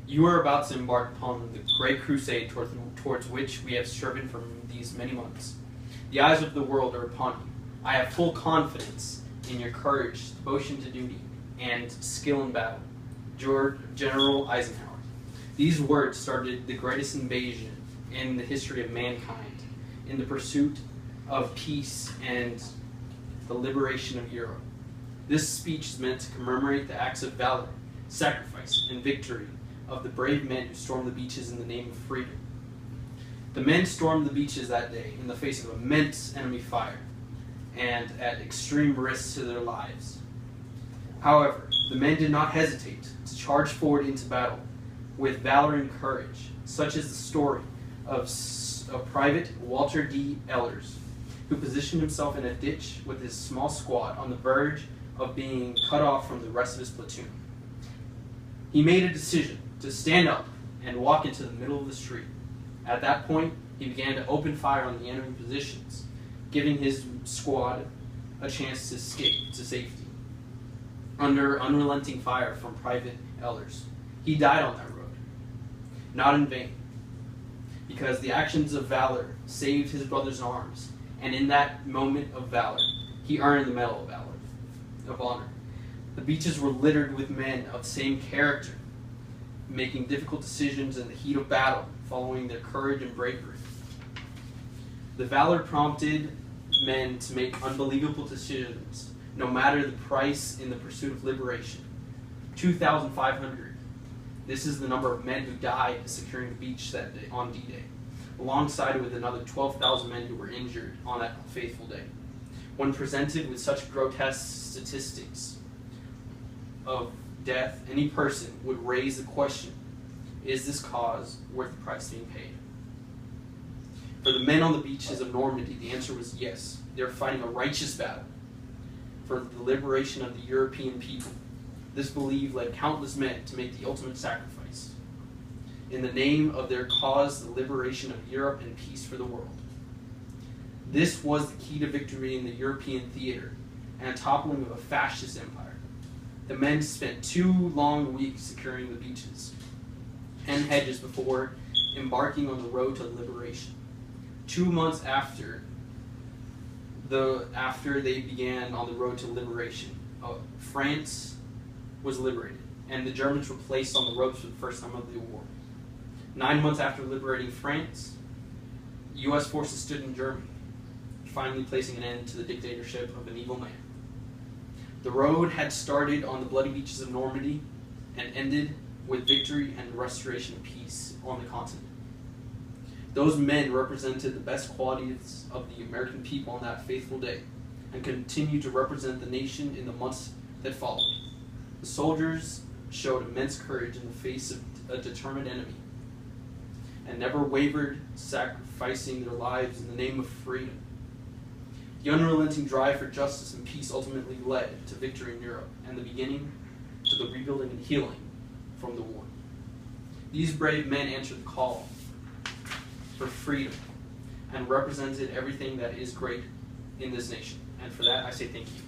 You are about to embark upon the great crusade towards which we have striven for these many months. The eyes of the world are upon you. I have full confidence in your courage, devotion to duty, and skill in battle. General Eisenhower. These words started the greatest invasion in the history of mankind in the pursuit of peace and the liberation of Europe. This speech is meant to commemorate the acts of valor, sacrifice, and victory of the brave men who stormed the beaches in the name of freedom. The men stormed the beaches that day in the face of immense enemy fire and at extreme risks to their lives. However, the men did not hesitate to charge forward into battle with valor and courage, such as the story of Private Walter D. Ehlers, who positioned himself in a ditch with his small squad on the verge of being cut off from the rest of his platoon. He made a decision to stand up and walk into the middle of the street. At that point, he began to open fire on the enemy positions, giving his squad a chance to escape to safety. Under unrelenting fire from Private Ehlers, he died on that road. Not in vain, because the actions of valor saved his brother's arms, and in that moment of valor, he earned the Medal of Valor, of Honor. The beaches were littered with men of same character, making difficult decisions in the heat of battle, following their courage and bravery. The valor prompted men to make unbelievable decisions, no matter the price, in the pursuit of liberation. 2,500. This is the number of men who died securing the beach that day, on D-Day, alongside with another 12,000 men who were injured on that fateful day. When presented with such grotesque statistics of death, any person would raise the question, is this cause worth the price being paid? For the men on the beaches of Normandy, the answer was yes. They were fighting a righteous battle for the liberation of the European people. This belief led countless men to make the ultimate sacrifice in the name of their cause, the liberation of Europe and peace for the world. This was the key to victory in the European theater and a toppling of a fascist empire. The men spent 2 long weeks securing the beaches and hedges before embarking on the road to liberation. 2 months after they began on the road to liberation, France was liberated, and the Germans were placed on the ropes for the first time of the war. 9 months after liberating France, U.S. forces stood in Germany, finally placing an end to the dictatorship of an evil man. The road had started on the bloody beaches of Normandy and ended with victory and restoration of peace on the continent. Those men represented the best qualities of the American people on that faithful day and continued to represent the nation in the months that followed. The soldiers showed immense courage in the face of a determined enemy and never wavered, sacrificing their lives in the name of freedom. The unrelenting drive for justice and peace ultimately led to victory in Europe and the beginning to the rebuilding and healing from the war. These brave men answered the call for freedom and represented everything that is great in this nation. And for that, I say thank you.